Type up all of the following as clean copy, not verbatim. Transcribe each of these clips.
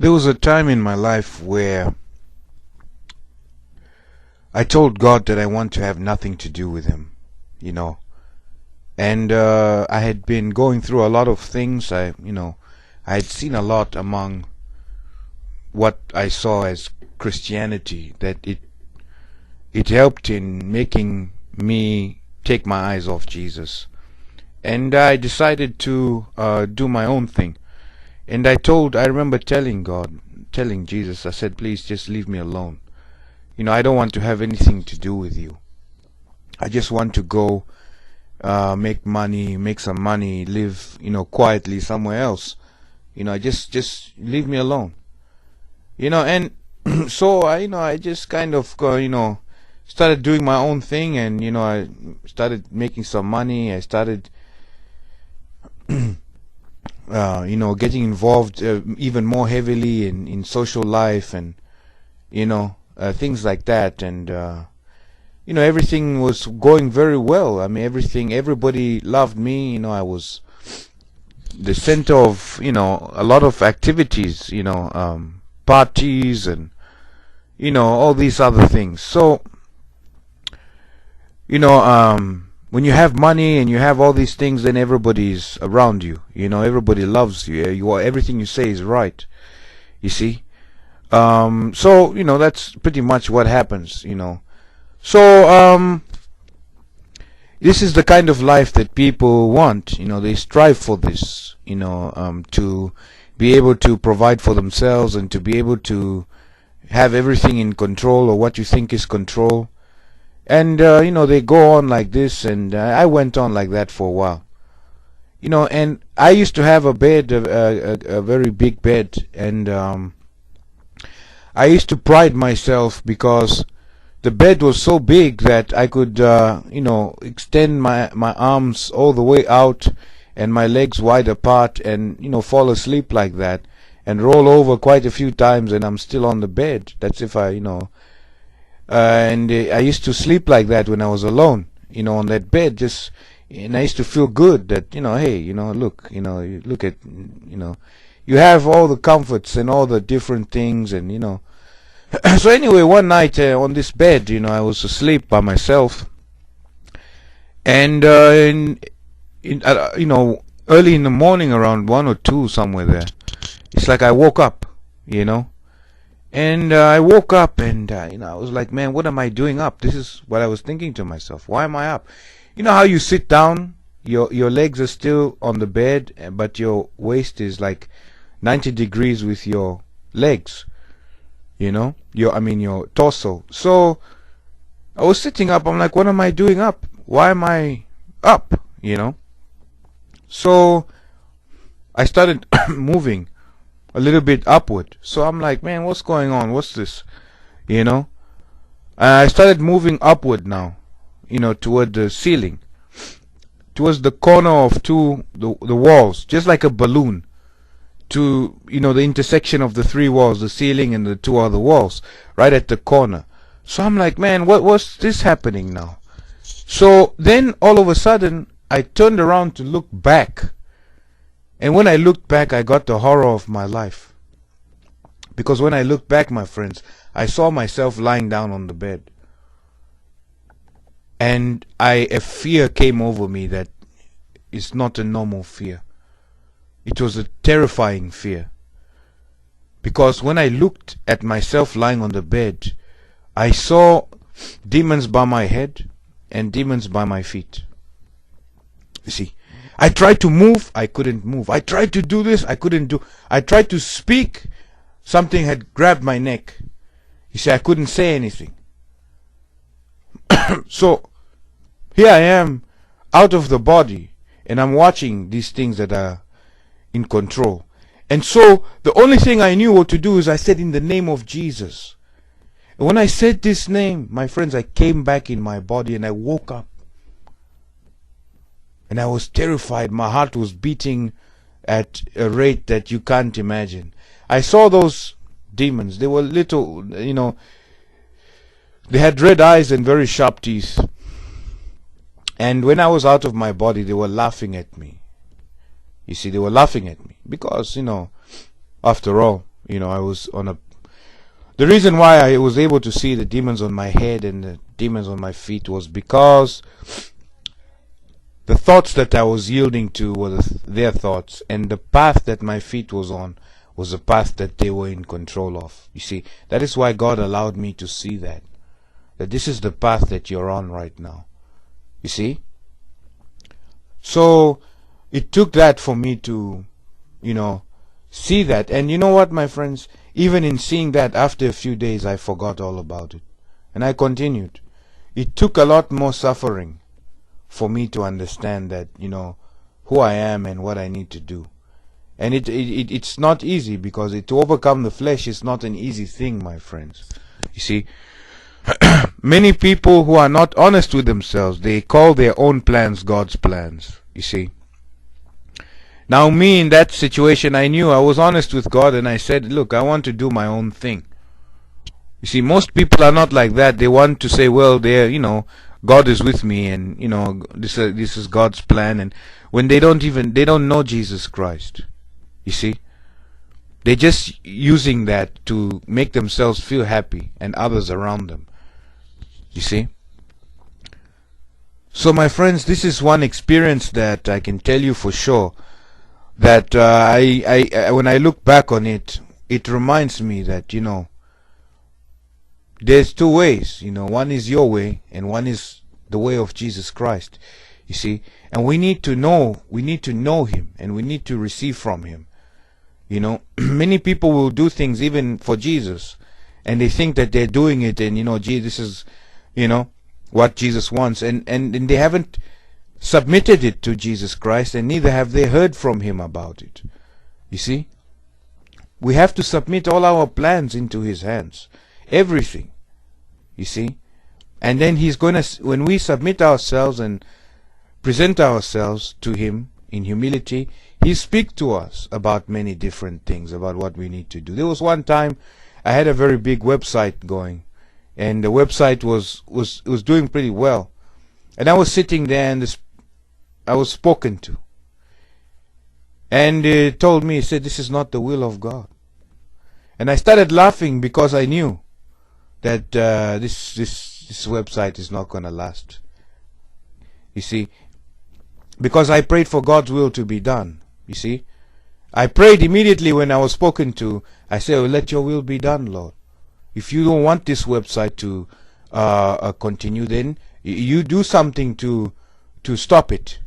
There was a time in my life where I told God that I want to have nothing to do with Him, you know. And I had been going through a lot of things. I had seen a lot among what I saw as Christianity, that it helped in making me take my eyes off Jesus. And I decided to do my own thing. And I remember telling Jesus, I said, please just leave me alone. I don't want to have anything to do with you. I just want to go make some money, live, quietly somewhere else. Just leave me alone. And so I just kind of, started doing my own thing, and, I started making some money. I started, getting involved even more heavily in social life, and, things like that. And, everything was going very well. I mean, everybody loved me. I was the center of, a lot of activities, parties and, all these other things. So, when you have money and you have all these things, then everybody's around you. Everybody loves you. Everything you say is right. You see? So, that's pretty much what happens, So, this is the kind of life that people want. They strive for this, to be able to provide for themselves and to be able to have everything in control, or what you think is control. And, they go on like this, and I went on like that for a while. And I used to have a bed, a very big bed, and I used to pride myself because the bed was so big that I could, extend my arms all the way out and my legs wide apart, and, fall asleep like that and roll over quite a few times, and I'm still on the bed. That's if I, and I used to sleep like that when I was alone, on that bed, and I used to feel good that, hey, look, look at, you have all the comforts and all the different things, and, so anyway, one night on this bed, I was asleep by myself, and early in the morning, around 1 or 2, somewhere there, it's like I woke up, and I woke up, and I was like, man, what am I doing up? This is what I was thinking to myself. Why am I up? You know how you sit down, your legs are still on the bed, but your waist is like 90 degrees with your legs. Your torso. So I was sitting up. I'm like, what am I doing up? Why am I up? So I started moving a little bit upward. So I'm like, man, what's going on? What's this? I started moving upward now, toward the ceiling, towards the corner of the walls, just like a balloon, to, the intersection of the 3 walls, the ceiling and the 2 other walls, right at the corner. So I'm like, man, what's this happening now? So then all of a sudden, I turned around to look back. And when I looked back, I got the horror of my life. Because when I looked back, my friends, I saw myself lying down on the bed. And a fear came over me that is not a normal fear. It was a terrifying fear. Because when I looked at myself lying on the bed, I saw demons by my head and demons by my feet. You see, I tried to move, I couldn't move. I tried to do this, I couldn't do. I tried to speak, something had grabbed my neck. You see, I couldn't say anything. So, here I am, out of the body, and I'm watching these things that are in control. And so, the only thing I knew what to do is I said, in the name of Jesus. And when I said this name, my friends, I came back in my body and I woke up. And I was terrified. My heart was beating at a rate that you can't imagine. I saw those demons. They were little, they had red eyes and very sharp teeth. And when I was out of my body, they were laughing at me. You see, they were laughing at me because, after all, I was on a. The reason why I was able to see the demons on my head and the demons on my feet was because the thoughts that I was yielding to were their thoughts, and the path that my feet was on was a path that they were in control of. You see, that is why God allowed me to see that this is the path that you're on right now. You see? So it took that for me to, see that. And you know what, my friends? Even in seeing that, after a few days, I forgot all about it. And I continued. It took a lot more suffering for me to understand that, who I am and what I need to do. And it's not easy, because to overcome the flesh is not an easy thing, my friends. You see, many people who are not honest with themselves, they call their own plans God's plans. You see. Now me, in that situation, I knew I was honest with God, and I said, look, I want to do my own thing. You see, most people are not like that. They want to say, well, God is with me, and this is God's plan. And when they don't know Jesus Christ, you see, they're just using that to make themselves feel happy and others around them. You see. So my friends, this is one experience that I can tell you for sure that I when I look back on it, it reminds me that there's two ways. One is your way and one is the way of Jesus Christ. You see, and we need to know Him, and we need to receive from Him. Many people will do things even for Jesus, and they think that they're doing it, and this is what Jesus wants, and they haven't submitted it to Jesus Christ, and neither have they heard from Him about it. You see, we have to submit all our plans into His hands, everything. You see, and then He's going to, when we submit ourselves and present ourselves to Him in humility, He speaks to us about many different things, about what we need to do. There was one time I had a very big website going, and the website was doing pretty well, and I was sitting there, and I was spoken to, and it told me, it said, this is not the will of God. And I started laughing, because I knew that this website is not going to last. You see, because I prayed for God's will to be done. You see, I prayed immediately when I was spoken to. I said, oh, let your will be done, Lord. If you don't want this website to continue, then you do something to stop it.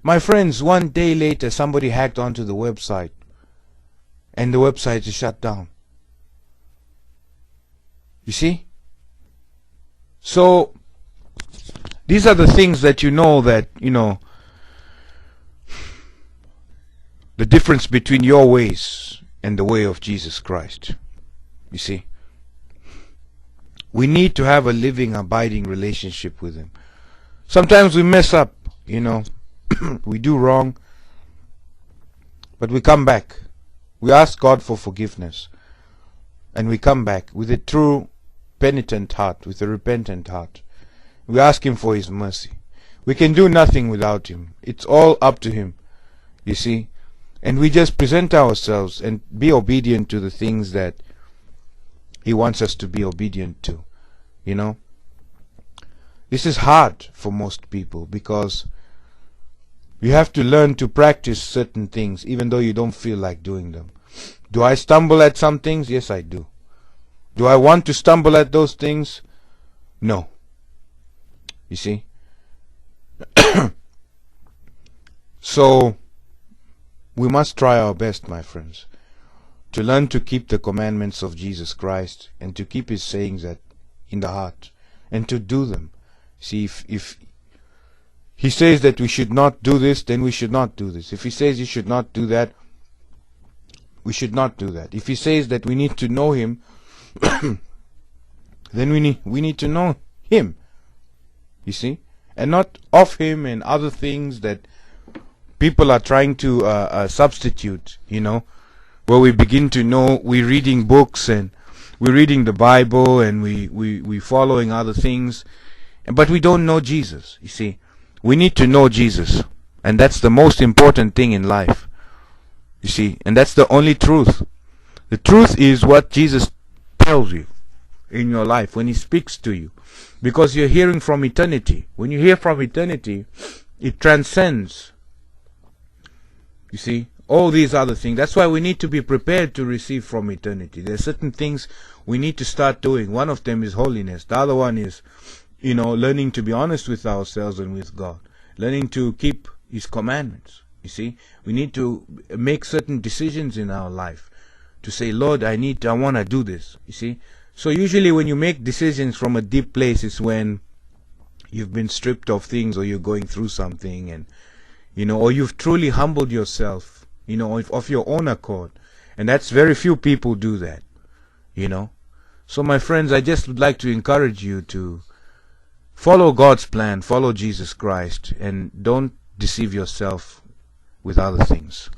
My friends, one day later, somebody hacked onto the website, and the website is shut down. You see? So these are the things that the difference between your ways and the way of Jesus Christ. You see? We need to have a living, abiding relationship with Him. Sometimes we mess up, we do wrong, but we come back. We ask God for forgiveness, and we come back with a true penitent heart, with a repentant heart. We ask Him for His mercy. We can do nothing without Him. It's all up to Him, you see. And we just present ourselves and be obedient to the things that He wants us to be obedient to. This is hard for most people, because you have to learn to practice certain things even though you don't feel like doing them. Do I stumble at some things? Yes, I do. Do I want to stumble at those things? No. You see? So we must try our best, my friends, to learn to keep the commandments of Jesus Christ, and to keep His sayings in the heart, and to do them. See, if He says that we should not do this, then we should not do this. If He says you should not do that, we should not do that. If He says that we need to know Him, then we need to know Him. You see? And not of Him and other things that people are trying to substitute, where we begin to know, we're reading books and we're reading the Bible and we following other things, but we don't know Jesus. You see, we need to know Jesus, and that's the most important thing in life. You see, and that's the only truth. The truth is what Jesus tells you in your life when He speaks to you, because you're hearing from eternity. When you hear from eternity, it transcends, you see, all these other things. That's why we need to be prepared to receive from eternity. There are certain things we need to start doing. One of them is holiness. The other one is, learning to be honest with ourselves and with God. Learning to keep His commandments. You see, we need to make certain decisions in our life to say, Lord, I want to do this. You see, so usually when you make decisions from a deep place, it's when you've been stripped of things, or you're going through something, and or you've truly humbled yourself, of your own accord. And that's very few people do that. So my friends, I just would like to encourage you to follow God's plan, follow Jesus Christ, and don't deceive yourself with other things.